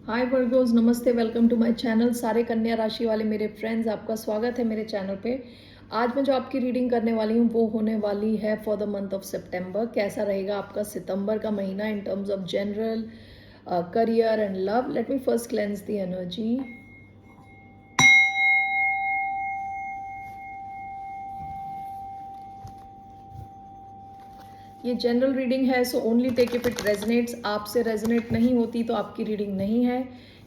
हाय Virgo's, नमस्ते, welcome to my channel. सारे कन्या राशि वाले मेरे फ्रेंड्स, आपका स्वागत है मेरे चैनल पे। आज मैं जो आपकी रीडिंग करने वाली हूँ वो होने वाली है for the month of September. कैसा रहेगा आपका सितंबर का महीना in terms of general career and love. Let me first cleanse the energy. ये जनरल रीडिंग है, so only take if it resonates. आपसे रेजनेट नहीं होती तो आपकी रीडिंग नहीं है।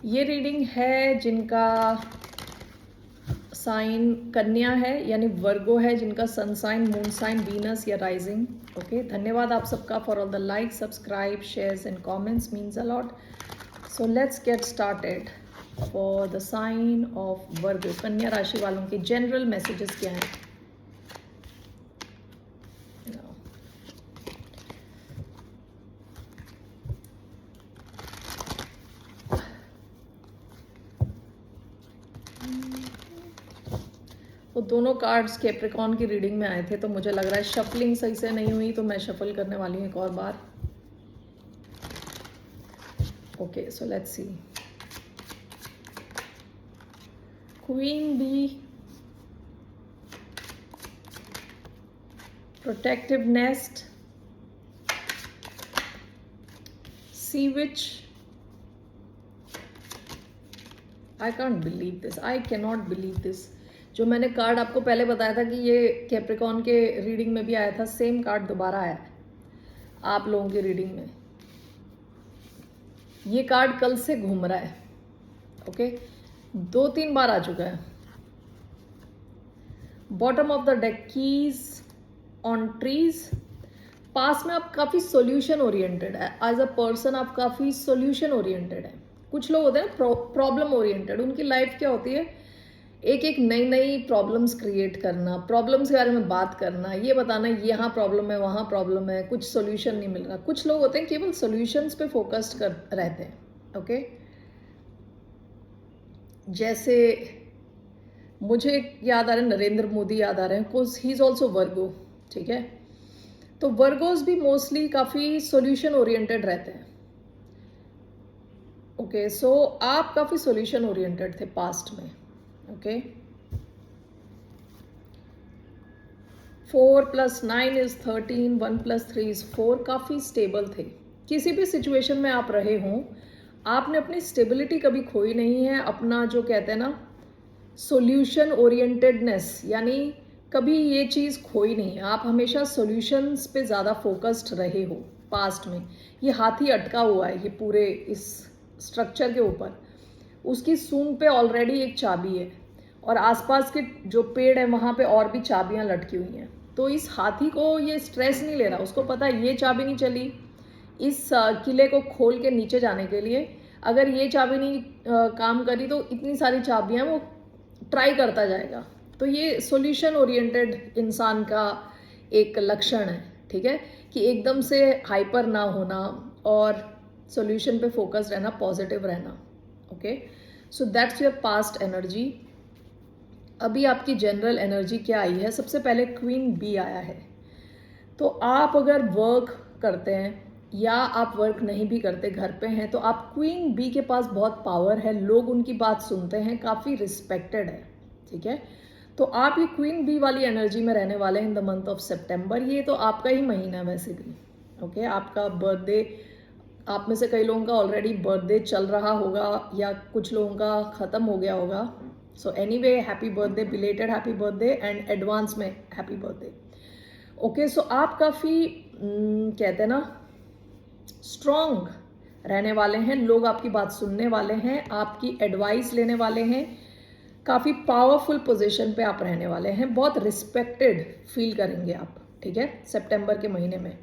ये रीडिंग है जिनका साइन कन्या है यानी वर्गो है, जिनका sun sign, moon sign, Venus या राइजिंग। ओके, धन्यवाद आप सबका for all the like, subscribe, shares and comments, means a lot. So let's get started for the sign of Virgo. कन्या राशि वालों के जनरल मैसेजेस क्या हैं? वो दोनों कार्ड्स कैप्रिकॉन की रीडिंग में आए थे, तो मुझे लग रहा है शफलिंग सही से नहीं हुई, तो मैं शफल करने वाली हूँ एक और बार। Okay, so let's see. Queen bee, protective nest, sea witch. I can't believe this. I cannot believe this. जो मैंने कार्ड आपको पहले बताया था कि ये कैप्रिकॉन के रीडिंग में भी आया था, सेम कार्ड दोबारा आया है आप लोगों की रीडिंग में। ये कार्ड कल से घूम रहा है। ओके, 2-3 बार आ चुका है। Bottom of the deck, keys on trees. पास में आप काफ़ी सॉल्यूशन ओरिएंटेड है, एज अ पर्सन आप काफ़ी सॉल्यूशन ओरिएंटेड है। कुछ लोग होते हैं ना प्रॉब्लम ओरिएंटेड, उनकी लाइफ क्या होती है, एक एक नई नई प्रॉब्लम्स क्रिएट करना, प्रॉब्लम्स के बारे में बात करना, ये बताना यहाँ प्रॉब्लम है, वहाँ प्रॉब्लम है, कुछ सॉल्यूशन नहीं मिल रहा। कुछ लोग होते हैं केवल सॉल्यूशंस पे फोकस्ड कर रहते हैं। ओके, जैसे मुझे याद आ रहा है, नरेंद्र मोदी याद आ रहे हैं, बिकॉज ही इज़ ऑल्सो वर्गो। ठीक है, तो वर्गोज भी मोस्टली काफ़ी सॉल्यूशन ओरिएंटेड रहते हैं। ओके, सो आप काफ़ी सॉल्यूशन ओरिएंटेड थे पास्ट में। ओके, 4 + 9 = 13, 1 + 3 = 4। काफ़ी स्टेबल थे। किसी भी सिचुएशन में आप रहे हों, आपने अपनी स्टेबिलिटी कभी खोई नहीं है। अपना जो कहते हैं ना सॉल्यूशन ओरिएंटेडनेस, यानी कभी ये चीज़ खोई नहीं है। आप हमेशा सॉल्यूशंस पे ज़्यादा फोकस्ड रहे हो पास्ट में। ये हाथी अटका हुआ है ये पूरे इस स्ट्रक्चर के ऊपर, उसकी सूंड पे ऑलरेडी एक चाबी है और आसपास के जो पेड़ है वहाँ पे और भी चाबियाँ लटकी हुई हैं। तो इस हाथी को ये स्ट्रेस नहीं ले रहा, उसको पता है ये चाबी नहीं चली इस किले को खोल के नीचे जाने के लिए। अगर ये चाबी नहीं काम करी तो इतनी सारी चाबियाँ वो ट्राई करता जाएगा। तो ये सॉल्यूशन ओरिएंटेड इंसान का एक लक्षण है। ठीक है, कि एकदम से हाइपर ना होना और सॉल्यूशन पे फोकस रहना, पॉजिटिव रहना। Okay, so that's your past energy. अभी आपकी जनरल एनर्जी क्या आई है? सबसे पहले क्वीन बी आया है। तो आप अगर वर्क करते हैं या आप वर्क नहीं भी करते, घर पे हैं, तो आप क्वीन बी के पास बहुत पावर है, लोग उनकी बात सुनते हैं, काफ़ी रिस्पेक्टेड है। ठीक है, तो आप ये क्वीन बी वाली एनर्जी में रहने वाले हैं इन द मंथ ऑफ सितंबर। ये तो आपका ही महीना है वैसे भी। ओके, आपका बर्थडे, आप में से कई लोगों का ऑलरेडी बर्थडे चल रहा होगा या कुछ लोगों का ख़त्म हो गया होगा। So anyway, happy birthday, belated happy birthday and advance में हैप्पी बर्थडे। ओके, सो आप काफ़ी कहते हैं ना स्ट्रॉन्ग रहने वाले हैं, लोग आपकी बात सुनने वाले हैं, आपकी एडवाइस लेने वाले हैं, काफ़ी पावरफुल पोजीशन पे आप रहने वाले हैं, बहुत रिस्पेक्टेड फील करेंगे आप। ठीक है, सितंबर के महीने में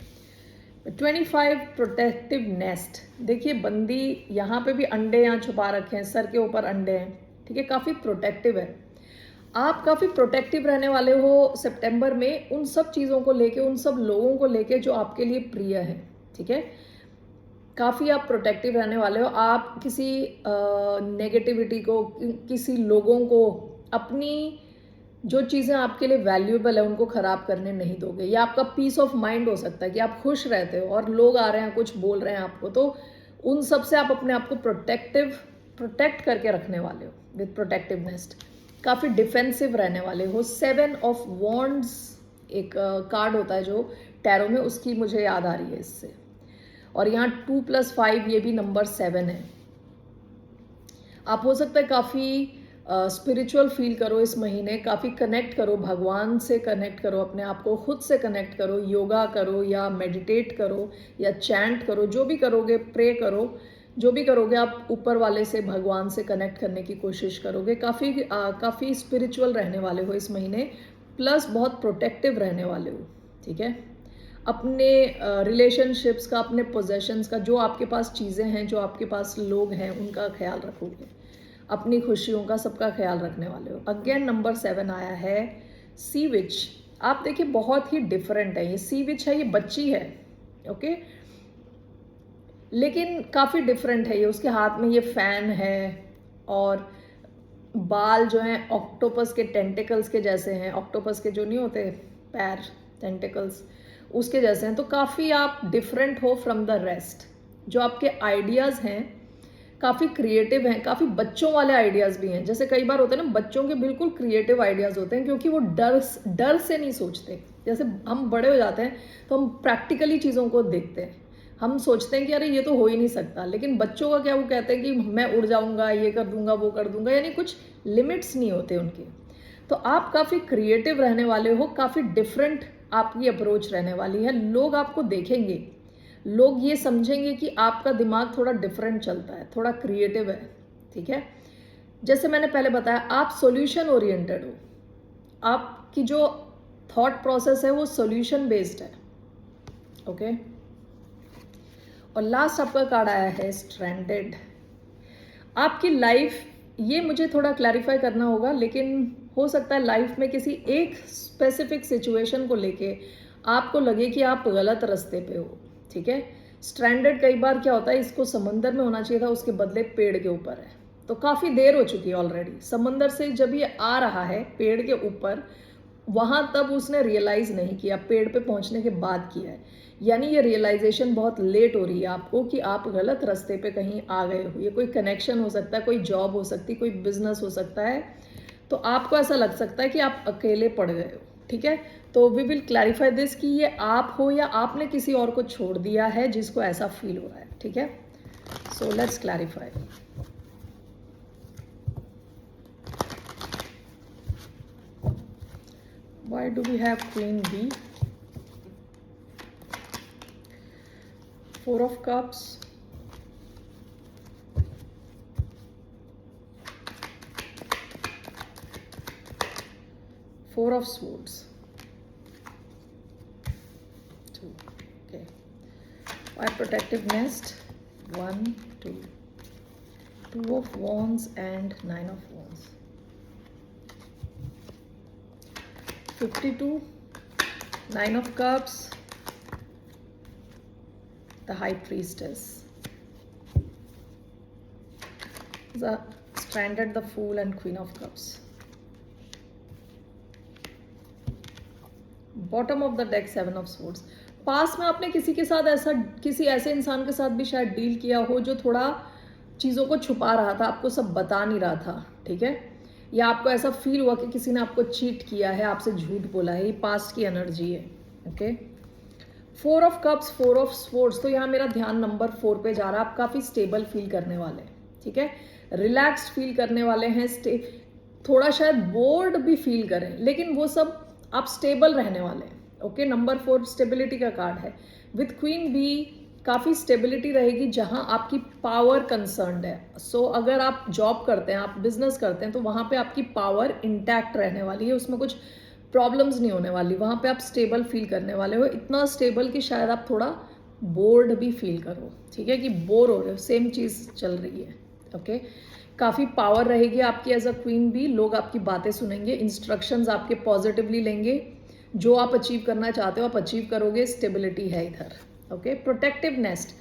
25 प्रोटेक्टिव नेस्ट। देखिए बंदी यहाँ पे भी अंडे यहाँ छुपा रखे हैं, सर के ऊपर अंडे हैं। ठीक है, काफ़ी प्रोटेक्टिव है। आप काफ़ी प्रोटेक्टिव रहने वाले हो सितंबर में, उन सब चीज़ों को लेके, उन सब लोगों को लेके जो आपके लिए प्रिय है। ठीक है, काफ़ी आप प्रोटेक्टिव रहने वाले हो। आप किसी नेगेटिविटी को, किसी लोगों को, अपनी जो चीज़ें आपके लिए वैल्यूएबल है उनको ख़राब करने नहीं दोगे। या आपका पीस ऑफ माइंड हो सकता है कि आप खुश रहते हो और लोग आ रहे हैं कुछ बोल रहे हैं आपको, तो उन सब से आप अपने आप को प्रोटेक्ट करके रखने वाले हो विथ प्रोटेक्टिव नेस्ट। काफ़ी डिफेंसिव रहने वाले हो। 7 ऑफ वॉन्ड्स एक कार्ड होता है जो टैरो में, उसकी मुझे याद आ रही है इससे। और यहाँ 2 + 5 ये भी नंबर 7 है। आप हो सकता है काफ़ी स्पिरिचुअल फील करो इस महीने, काफ़ी कनेक्ट करो, भगवान से कनेक्ट करो, अपने आप को खुद से कनेक्ट करो, योगा करो या मेडिटेट करो या चैंट करो, जो भी करोगे, प्रे करो, जो भी करोगे आप ऊपर वाले से, भगवान से कनेक्ट करने की कोशिश करोगे। काफ़ी स्पिरिचुअल रहने वाले हो इस महीने, प्लस बहुत प्रोटेक्टिव रहने वाले हो, ठीक है। अपने रिलेशनशिप्स का, अपने पोजेशंस का, जो आपके पास चीज़ें हैं, जो आपके पास लोग हैं, उनका ख्याल रखोगे। अपनी खुशियों का, सबका ख्याल रखने वाले हो। अगेन नंबर 7 आया है, सी विच। आप देखिए बहुत ही डिफरेंट है ये। सी विच है, ये बच्ची है, ओके, लेकिन काफ़ी डिफरेंट है ये। उसके हाथ में ये फैन है और बाल जो हैं ऑक्टोपस के टेंटिकल्स के जैसे हैं। ऑक्टोपस के जो नहीं होते पैर, टेंटिकल्स, उसके जैसे हैं। तो काफ़ी आप डिफरेंट हो फ्रॉम द रेस्ट। जो आपके आइडियाज़ हैं काफ़ी क्रिएटिव हैं, काफ़ी बच्चों वाले आइडियाज़ भी हैं। जैसे कई बार होते हैं ना, बच्चों के बिल्कुल क्रिएटिव आइडियाज़ होते हैं, क्योंकि वो डर से नहीं सोचते। जैसे हम बड़े हो जाते हैं तो हम प्रैक्टिकली चीज़ों को देखते हैं, हम सोचते हैं कि अरे ये तो हो ही नहीं सकता। लेकिन बच्चों का क्या, वो कहते हैं कि मैं उड़ जाऊंगा, ये कर दूंगा, वो कर दूंगा, यानी कुछ लिमिट्स नहीं होते उनके। तो आप काफ़ी क्रिएटिव रहने वाले हो, काफ़ी डिफरेंट आपकी अप्रोच रहने वाली है। लोग आपको देखेंगे, लोग ये समझेंगे कि आपका दिमाग थोड़ा डिफरेंट चलता है, थोड़ा क्रिएटिव है, ठीक है। जैसे मैंने पहले बताया, आप सॉल्यूशन ओरिएंटेड हो। आपकी जो थॉट प्रोसेस है वो सॉल्यूशन बेस्ड है, ओके। और लास्ट आपका कार्ड आया है स्ट्रैंडेड। आपकी लाइफ, ये मुझे थोड़ा क्लैरिफाई करना होगा, लेकिन हो सकता है लाइफ में किसी एक स्पेसिफिक सिचुएशन को लेके आपको लगे कि आप गलत रास्ते पे हो, ठीक है। स्ट्रैंडेड कई बार क्या होता है, इसको समंदर में होना चाहिए था, उसके बदले पेड़ के ऊपर है। तो काफ़ी देर हो चुकी है ऑलरेडी। समंदर से जब ये आ रहा है पेड़ के ऊपर, वहाँ तब उसने रियलाइज़ नहीं किया, पेड़ पे पहुँचने के बाद किया है। यानी ये रियलाइजेशन बहुत लेट हो रही है आपको कि आप गलत रास्ते पे कहीं आ गए हो। ये कोई कनेक्शन हो सकता है, कोई जॉब हो सकती है, कोई बिजनेस हो सकता है। तो आपको ऐसा लग सकता है कि आप अकेले पड़ गए हो, ठीक है। तो वी विल क्लैरिफाई दिस कि ये आप हो या आपने किसी और को छोड़ दिया है जिसको ऐसा फील हो रहा है, ठीक है। So let's clarify. Why do we have Queen B? 4 of Cups, 4 of Swords, 2, okay. Why protective nest? 1, 2, 2 of Wands and 9 of Wands. 52, 9 of Cups, the High Priestess, the Stranded, the Fool and Queen of Cups. Bottom of the deck 7 of swords. पास में आपने किसी के साथ किसी ऐसे इंसान के साथ भी शायद डील किया हो जो थोड़ा चीज़ों को छुपा रहा था, आपको सब बता नहीं रहा था, ठीक है। या आपको ऐसा फील हुआ कि किसी ने आपको चीट किया है, आपसे झूठ बोला है। ये पास्ट की एनर्जी है, okay. 4 of cups, 4 of swords. तो यहाँ मेरा ध्यान नंबर 4 पे जा रहा है। आप काफ़ी स्टेबल फील करने वाले हैं, ठीक है। रिलैक्स्ड फील करने वाले हैं, थोड़ा शायद बोर्ड भी फील करें, लेकिन वो सब आप स्टेबल रहने वाले हैं, ओके। नंबर 4 स्टेबिलिटी का कार्ड है। विथ क्वीन भी काफ़ी स्टेबिलिटी रहेगी जहां आपकी पावर कंसर्न्ड है। सो अगर आप जॉब करते हैं, आप बिजनेस करते हैं, तो वहां पे आपकी पावर इंटैक्ट रहने वाली है, उसमें कुछ प्रॉब्लम्स नहीं होने वाली। वहां पे आप स्टेबल फील करने वाले हो, इतना स्टेबल कि शायद आप थोड़ा बोर्ड भी फील करो, ठीक है, कि बोर हो रहे हो, सेम चीज़ चल रही है, ओके। काफ़ी पावर रहेगी आपकी एज अ क्वीन भी। लोग आपकी बातें सुनेंगे, इंस्ट्रक्शंस आपके पॉजिटिवली लेंगे। जो आप अचीव करना चाहते हो आप अचीव करोगे। स्टेबिलिटी है इधर, okay. Protective nest,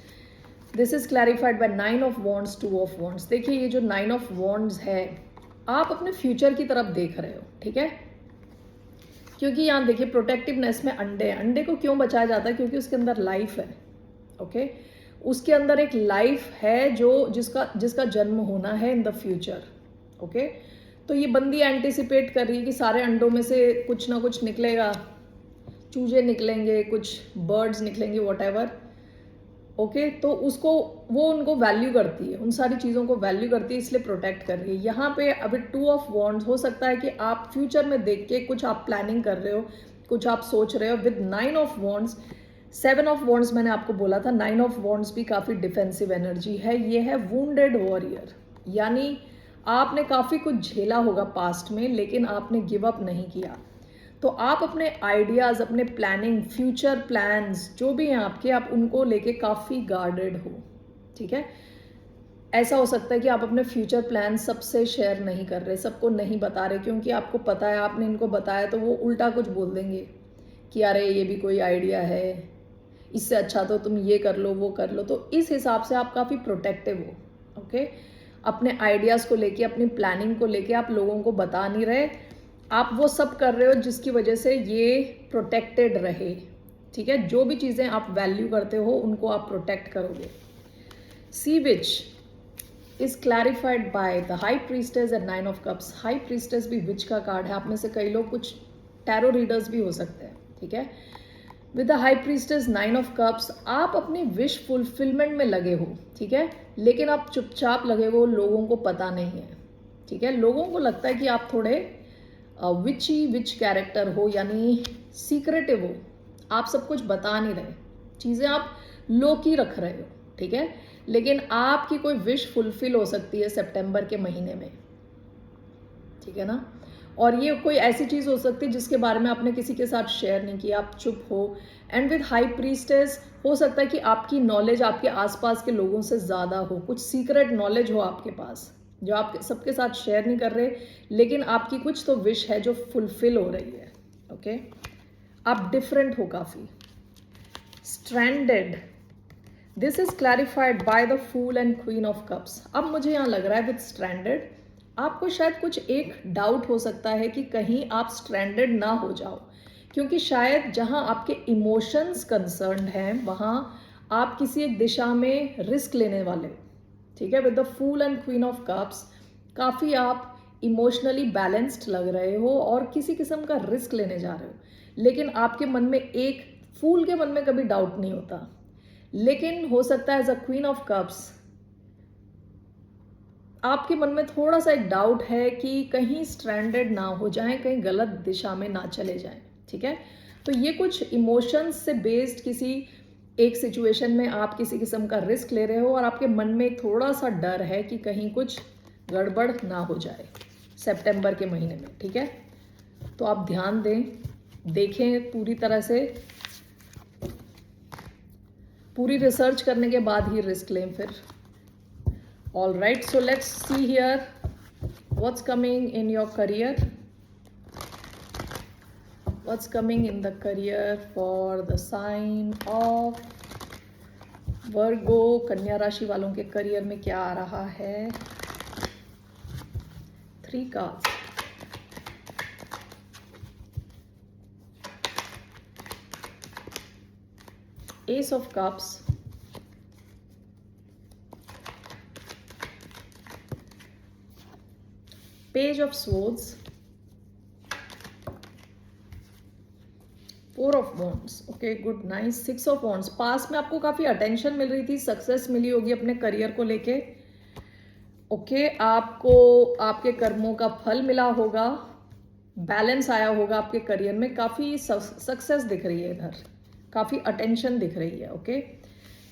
this is clarified by 9 of wands, 2 of wands. देखिए ये जो 9 ऑफ वॉन्ड्स है, आप अपने फ्यूचर की तरफ देख रहे हो, ठीक है। क्योंकि यहाँ देखिए प्रोटेक्टिव नेस्ट में अंडे हैं। अंडे को क्यों बचाया जाता है? क्योंकि उसके अंदर लाइफ है, ओके। उसके अंदर एक लाइफ है जो जिसका जिसका जन्म होना है इन द फ्यूचर। ओके, तो ये बंदी एंटिसिपेट कर रही है कि सारे अंडों में से कुछ ना कुछ निकलेगा, चूजे निकलेंगे, कुछ बर्ड्स निकलेंगे, वॉट। ओके, तो उसको वो उनको वैल्यू करती है, उन सारी चीज़ों को वैल्यू करती है, इसलिए प्रोटेक्ट कर रही है। यहाँ पे अभी 2 ऑफ वॉन्ड्स हो सकता है कि आप फ्यूचर में देख के कुछ आप प्लानिंग कर रहे हो, कुछ आप सोच रहे हो। With 9 of wands, 7 of wands मैंने आपको बोला था, 9 ऑफ वॉन्ड्स भी काफ़ी डिफेंसिव एनर्जी है। ये है वुंडेड वॉरियर, यानी आपने काफ़ी कुछ झेला होगा पास्ट में, लेकिन आपने गिव अप नहीं किया। तो आप अपने आइडियाज़, अपने प्लानिंग, फ्यूचर प्लान्स जो भी हैं आपके, आप उनको लेके काफ़ी गार्डेड हो। ठीक है, ऐसा हो सकता है कि आप अपने फ्यूचर प्लान सबसे शेयर नहीं कर रहे, सबको नहीं बता रहे, क्योंकि आपको पता है आपने इनको बताया तो वो उल्टा कुछ बोल देंगे कि अरे ये भी कोई आइडिया है, इससे अच्छा तो तुम ये कर लो, वो कर लो। तो इस हिसाब से आप काफ़ी प्रोटेक्टिव हो। ओके, अपने आइडियाज़ को लेके, अपनी प्लानिंग को लेके आप लोगों को बता नहीं रहे, आप वो सब कर रहे हो जिसकी वजह से ये प्रोटेक्टेड रहे। ठीक है, जो भी चीज़ें आप वैल्यू करते हो उनको आप प्रोटेक्ट करोगे। Sea which is clarified by the high priestess and 9 of cups. High priestess भी विच का कार्ड है, आप में से कई लोग कुछ टैरो रीडर्स भी हो सकते हैं। ठीक है, with the high priestess 9 of cups, आप अपनी विश फुलफिलमेंट में लगे हो। ठीक है, लेकिन आप चुपचाप लगे हो, लोगों को पता नहीं है। ठीक है, लोगों को लगता है कि आप थोड़े विच कैरेक्टर हो, यानी सीक्रेटिव हो, आप सब कुछ बता नहीं रहे, चीज़ें आप लो की रख रहे हो। ठीक है, लेकिन आपकी कोई विश फुलफिल हो सकती है सितंबर के महीने में। ठीक है ना, और ये कोई ऐसी चीज़ हो सकती है जिसके बारे में आपने किसी के साथ शेयर नहीं किया, आप चुप हो। एंड विद हाई प्रीस्टेस हो सकता है कि आपकी नॉलेज आपके आसपास के लोगों से ज़्यादा हो, कुछ सीक्रेट नॉलेज हो आपके पास जो आप सबके साथ शेयर नहीं कर रहे, लेकिन आपकी कुछ तो विश है जो फुलफिल हो रही है। ओके, आप डिफरेंट हो काफ़ी। Stranded, this is clarified by the fool and queen of cups. अब मुझे यहाँ लग रहा है विद स्ट्रैंडेड आपको शायद कुछ एक डाउट हो सकता है कि कहीं आप स्ट्रैंडेड ना हो जाओ, क्योंकि शायद जहाँ आपके इमोशंस कंसर्न्ड हैं वहाँ आप किसी एक दिशा में रिस्क लेने वाले हो। ठीक है, with the fool and queen of cups काफ़ी आप इमोशनली बैलेंस्ड लग रहे हो और किसी किस्म का रिस्क लेने जा रहे हो, लेकिन आपके मन में एक फूल के मन में कभी डाउट नहीं होता, लेकिन हो सकता है as a queen of cups आपके मन में थोड़ा सा एक डाउट है कि कहीं स्ट्रैंडेड ना हो जाएं, कहीं गलत दिशा में ना चले जाएं। ठीक है, तो ये कुछ इमोशंस से बेस्ड किसी एक सिचुएशन में आप किसी किस्म का रिस्क ले रहे हो और आपके मन में एक थोड़ा सा डर है कि कहीं कुछ गड़बड़ ना हो जाए सितंबर के महीने में। ठीक है, तो आप ध्यान दें, देखें पूरी तरह से, पूरी रिसर्च करने के बाद ही रिस्क लें फिर। All right, so let's see here what's coming in your career. What's coming in the career for the sign of Virgo? कन्या राशि वालों के करियर में क्या आ रहा है? 3 cards. Ace of Cups. Page of Swords, 4 of Wands. Okay, good, nice. 6 of Wands, पास में आपको काफ़ी अटेंशन मिल रही थी, सक्सेस मिली होगी अपने करियर को लेके। ओके, आपको आपके कर्मों का फल मिला होगा, बैलेंस आया होगा आपके करियर में, काफ़ी सक्सेस दिख रही है इधर, काफ़ी अटेंशन दिख रही है। Okay,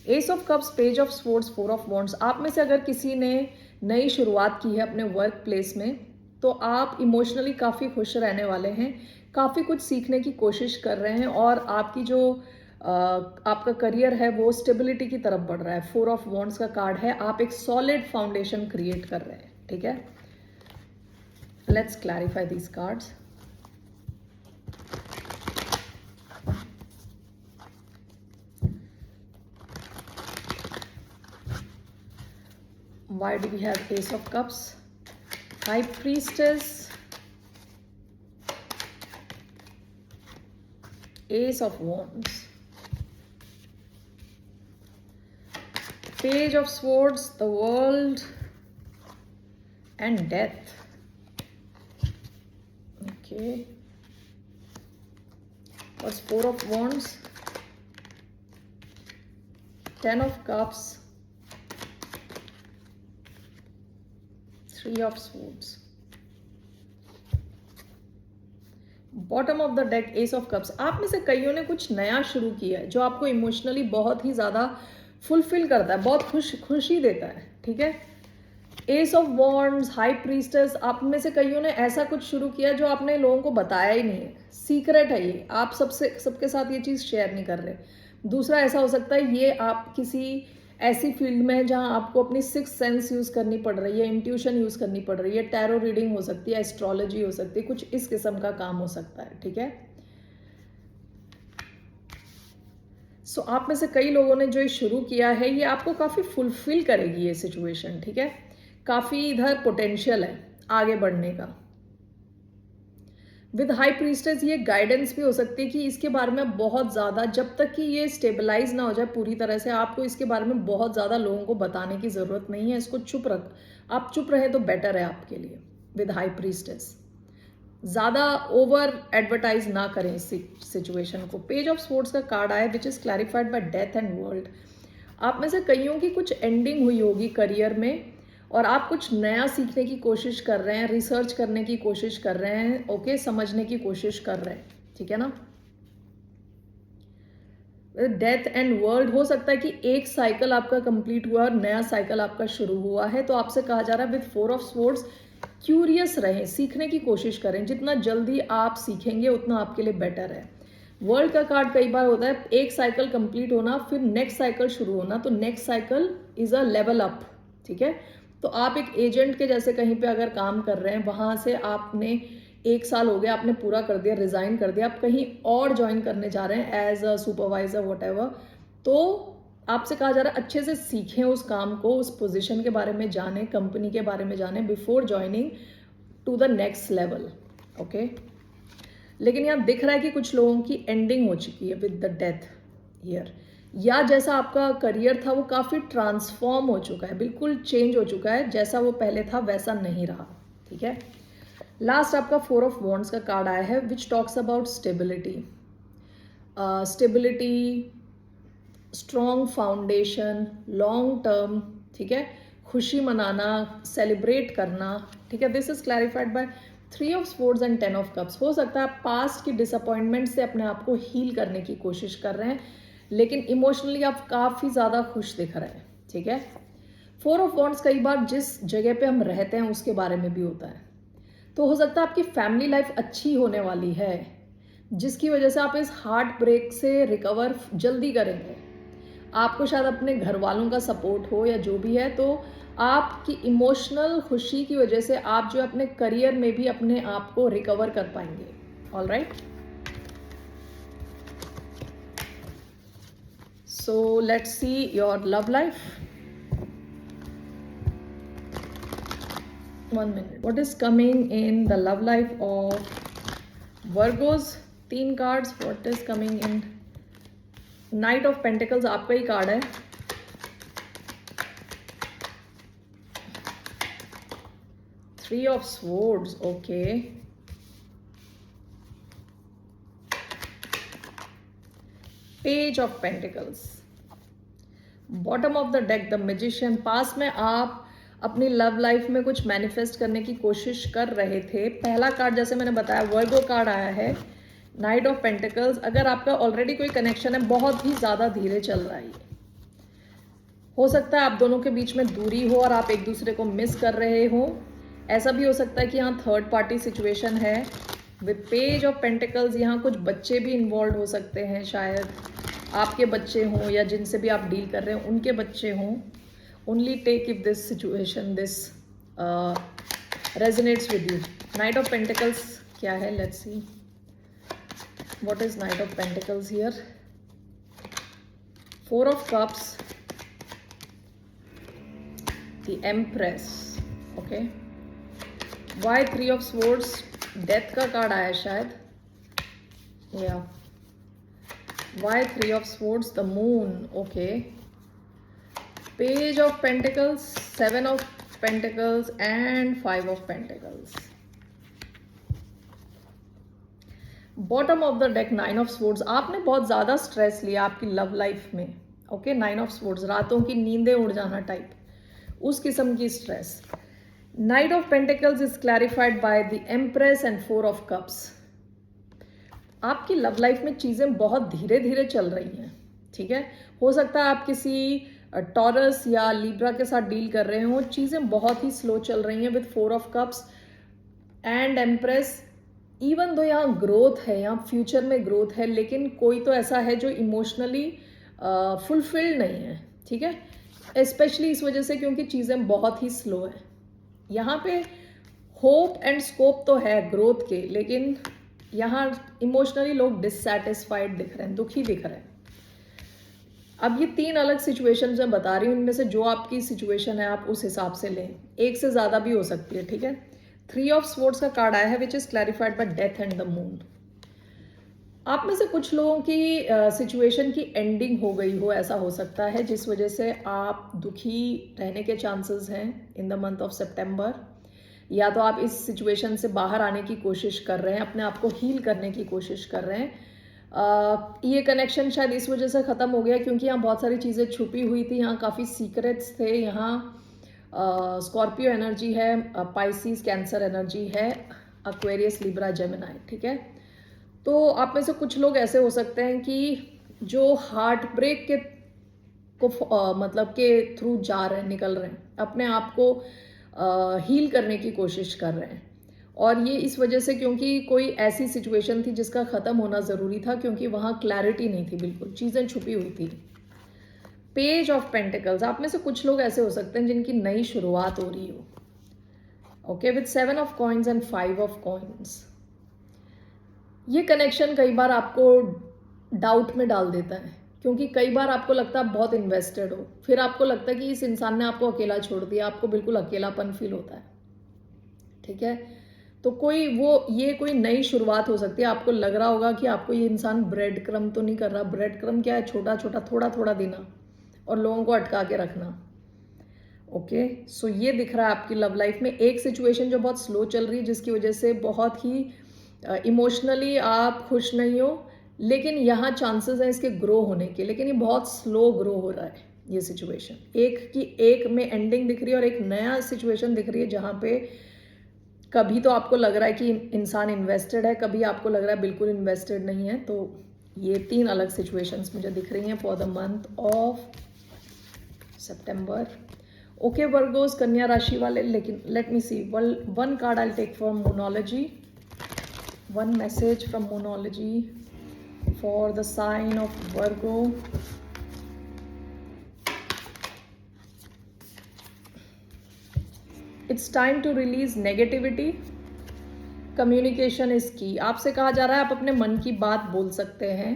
S of cups, page of swords, 4 of wands. आप में से अगर किसी ने नई शुरुआत की है अपने वर्क प्लेस में, तो आप इमोशनली काफ़ी खुश रहने वाले हैं, काफ़ी कुछ सीखने की कोशिश कर रहे हैं और आपकी जो आपका करियर है वो स्टेबिलिटी की तरफ बढ़ रहा है। 4 ऑफ वॉन्ड्स का कार्ड है, आप एक सॉलिड फाउंडेशन क्रिएट कर रहे हैं। ठीक है, let's clarify these cards. Why do we have Ace of Cups, High Priestess, Ace of Wands, page of swords, the world and death. Okay, और four of wands, 10 of cups, 3 of swords. Bottom of the deck, ace of cups. आप में से कईयों ने कुछ नया शुरू किया है जो आपको इमोशनली बहुत ही ज़्यादा फुलफिल करता है, बहुत खुशी देता है. ठीक है. S of wands, high priestess. आप में से कईयों ने ऐसा कुछ शुरू किया जो आपने लोगों को बताया ही नहीं है, सीक्रेट है ये, आप सबके साथ ये चीज़ शेयर नहीं कर रहे. दूसरा ऐसा हो सकता है ये आप किसी ऐसी फील्ड में है जहां आपको अपनी सिक्स सेंस यूज़ करनी पड़ रही है, इंट्यूशन यूज़ करनी पड़ रही है, टैरो रीडिंग हो सकती है, एस्ट्रोलॉजी हो सकती है, कुछ इस किस्म का काम हो सकता है. ठीक है. सो आप में से कई लोगों ने जो ये शुरू किया है ये आपको काफ़ी फुलफिल करेगी ये सिचुएशन. ठीक है. काफ़ी इधर पोटेंशियल है आगे बढ़ने का. विद हाई प्रीस्टेस ये गाइडेंस भी हो सकती है कि इसके बारे में बहुत ज़्यादा, जब तक कि ये स्टेबलाइज ना हो जाए पूरी तरह से, आपको इसके बारे में बहुत ज़्यादा लोगों को बताने की ज़रूरत नहीं है. इसको आप चुप रहे तो बेटर है आपके लिए. विद हाई प्रीस्टेस ज़्यादा ओवर एडवर्टाइज ना करें इस सिचुएशन को. पेज ऑफ स्वॉर्ड्स का कार्ड आया which is clarified bye death and world. आप में से कईयों की कुछ एंडिंग हुई होगी करियर में और आप कुछ नया सीखने की कोशिश कर रहे हैं, रिसर्च करने की कोशिश कर रहे हैं. ओके, समझने की कोशिश कर रहे हैं. ठीक है ना. डेथ एंड वर्ल्ड हो सकता है कि एक साइकिल आपका कंप्लीट हुआ और नया साइकिल आपका शुरू हुआ है. तो आपसे कहा जा रहा है with four of swords curious रहें, सीखने की कोशिश करें. जितना जल्दी आप सीखेंगे उतना आपके लिए बेटर है. वर्ल्ड का कार्ड कई बार होता है एक साइकिल कंप्लीट होना फिर नेक्स्ट साइकिल शुरू होना. तो next cycle is a level up. ठीक है. तो आप एक एजेंट के जैसे कहीं पे अगर काम कर रहे हैं, वहाँ से आपने 1 साल हो गया, आपने पूरा कर दिया, रिज़ाइन कर दिया, आप कहीं और ज्वाइन करने जा रहे हैं as a supervisor whatever. तो आपसे कहा जा रहा है अच्छे से सीखें उस काम को, उस पोजीशन के बारे में जानें, कंपनी के बारे में जानें before joining two the next level. Okay. लेकिन यहाँ दिख रहा है कि कुछ लोगों की एंडिंग हो चुकी है विद द डेथ हियर, या जैसा आपका करियर था वो काफ़ी ट्रांसफॉर्म हो चुका है, बिल्कुल चेंज हो चुका है, जैसा वो पहले था वैसा नहीं रहा. ठीक है. लास्ट आपका फोर ऑफ वॉन्ड्स का कार्ड आया है which talks about stability. Stability, strong foundation, long term. ठीक है. खुशी मनाना, सेलिब्रेट करना. ठीक है. This is clarified by 3 of swords and 10 of cups. हो सकता है आप पास्ट की डिसअपॉइंटमेंट से अपने आप को हील करने की कोशिश कर रहे हैं, लेकिन इमोशनली आप काफ़ी ज़्यादा खुश दिख रहे हैं. ठीक है. फोर ऑफ वॉन्ड्स कई बार जिस जगह पे हम रहते हैं उसके बारे में भी होता है. तो हो सकता है आपकी फैमिली लाइफ अच्छी होने वाली है जिसकी वजह से आप इस हार्ट ब्रेक से रिकवर जल्दी करेंगे. आपको शायद अपने घर वालों का सपोर्ट हो या जो भी है, तो आपकी इमोशनल खुशी की वजह से आप जो अपने करियर में भी अपने आप को रिकवर कर पाएंगे. All right. So let's see your love life. 1 minute. What is coming in the love life of Virgos? 3 cards. What is coming in? Knight of Pentacles आपका ही कार्ड है. Three of Swords. Okay. Page of Pentacles. Bottom of the deck the magician. पास में आप अपनी love life में कुछ manifest करने की कोशिश कर रहे थे. पहला कार्ड जैसे मैंने बताया वर्गो कार्ड आया है, नाइट ऑफ पेंटिकल्स. अगर आपका ऑलरेडी कोई कनेक्शन है, बहुत ही ज़्यादा धीरे चल रहा है. हो सकता है आप दोनों के बीच में दूरी हो और आप एक दूसरे को मिस कर रहे हो. ऐसा भी हो सकता है कि यहाँ थर्ड पार्टी सिचुएशन है. विद पेज ऑफ पेंटिकल्स यहाँ कुछ बच्चे भी इन्वॉल्व हो सकते हैं, शायद आपके बच्चे हों या जिनसे भी आप डील कर रहे हो उनके बच्चे हों. Only take if this situation this resonates with you. Knight of pentacles क्या है, let's see what is knight of pentacles here. Four of cups, the empress. Okay. Why 3 of swords. Death का card आया शायद, या Why 3 of Swords? The Moon. Okay. Page of pentacles, 7 of pentacles and 5 of pentacles. Bottom of the deck 9 of swords. आपने बहुत ज़्यादा stress लिया आपकी love life में। ओके, 9 ऑफ स्वॉर्ड्स, रातों की नींदें उड़ जाना टाइप, उस किस्म की stress. Night of pentacles is clarified by the empress and 4 of cups. आपकी लव लाइफ में चीज़ें बहुत धीरे धीरे चल रही हैं, ठीक है। हो सकता है आप किसी टॉरस या लिब्रा के साथ डील कर रहे हो, चीज़ें बहुत ही स्लो चल रही हैं with 4 of cups and empress. Even though यहाँ ग्रोथ है, यहाँ फ्यूचर में ग्रोथ है, लेकिन कोई तो ऐसा है जो इमोशनली फुलफिल्ड नहीं है, ठीक है। स्पेशली इस वजह से क्योंकि चीज़ें बहुत ही स्लो हैं। यहाँ पे होप एंड स्कोप तो है ग्रोथ के, लेकिन यहाँ इमोशनली लोग डिससैटिस्फाइड दिख रहे हैं, दुखी दिख रहे हैं। अब ये 3 अलग सिचुएशन मैं बता रही हूँ, इनमें से जो आपकी सिचुएशन है आप उस हिसाब से लें, एक से ज़्यादा भी हो सकती है, ठीक है। 3 ऑफ स्वॉर्ड्स का कार्ड आया है which is clarified bye death and the moon. आप में से कुछ लोगों की सिचुएशन की एंडिंग हो गई हो, ऐसा हो सकता है, जिस वजह से आप दुखी रहने के चांसेस हैं इन द मंथ ऑफ सितंबर। या तो आप इस सिचुएशन से बाहर आने की कोशिश कर रहे हैं, अपने आप को हील करने की कोशिश कर रहे हैं। ये कनेक्शन शायद इस वजह से ख़त्म हो गया क्योंकि यहाँ बहुत सारी चीज़ें छुपी हुई थी, यहाँ काफ़ी सीक्रेट्स थे। यहाँ स्कॉर्पियो एनर्जी है, पाइसिस कैंसर एनर्जी है, एक्वेरियस लिब्रा जेमिनी, ठीक है। तो आप में से कुछ लोग ऐसे हो सकते हैं कि जो हार्ट ब्रेक के मतलब के थ्रू जा रहे हैं, निकल रहे हैं, अपने आप को हील करने की कोशिश कर रहे हैं। और ये इस वजह से क्योंकि कोई ऐसी सिचुएशन थी जिसका ख़त्म होना ज़रूरी था, क्योंकि वहाँ क्लैरिटी नहीं थी, बिल्कुल चीज़ें छुपी हुई थी। पेज ऑफ पेंटिकल्स, आप में से कुछ लोग ऐसे हो सकते हैं जिनकी नई शुरुआत हो रही हो, okay, with 7 of coins and 5 of coins. ये कनेक्शन कई बार आपको डाउट में डाल देता है, क्योंकि कई बार आपको लगता है आप बहुत इन्वेस्टेड हो, फिर आपको लगता है कि इस इंसान ने आपको अकेला छोड़ दिया, आपको बिल्कुल अकेलापन फील होता है, ठीक है। तो ये कोई नई शुरुआत हो सकती है। आपको लग रहा होगा कि आपको ये इंसान ब्रेड क्रम तो नहीं कर रहा। ब्रेड क्रम क्या है? छोटा छोटा थोड़ा थोड़ा देना और लोगों को अटका के रखना, ओके। सो ये दिख रहा है आपकी लव लाइफ में एक सिचुएशन जो बहुत स्लो चल रही है, जिसकी वजह से बहुत ही इमोशनली आप खुश नहीं हो, लेकिन यहाँ चांसेस हैं इसके ग्रो होने के, लेकिन ये बहुत स्लो ग्रो हो रहा है ये सिचुएशन। एक में एंडिंग दिख रही है और एक नया सिचुएशन दिख रही है, जहाँ पे कभी तो आपको लग रहा है कि इंसान इन्वेस्टेड है, कभी आपको लग रहा है बिल्कुल इन्वेस्टेड नहीं है। तो ये 3 अलग सिचुएशंस मुझे दिख रही हैं फॉर द मंथ ऑफ सितंबर। ओके वर्गोस, कन्या राशि वाले, लेकिन let me see one card I take from monology, one message from Moonology for the sign of Virgo. It's time to release negativity. Communication is key. आपसे कहा जा रहा है आप अपने मन की बात बोल सकते हैं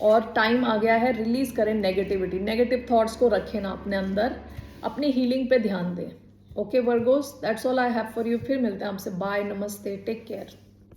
और टाइम आ गया है रिलीज करें नेगेटिविटी। नेगेटिव थॉट्स को रखें ना अपने अंदर, अपनी हीलिंग पे ध्यान दें। Okay Virgo's, that's all I have for you. फिर मिलते हैं आपसे। बाय, नमस्ते, टेक केयर।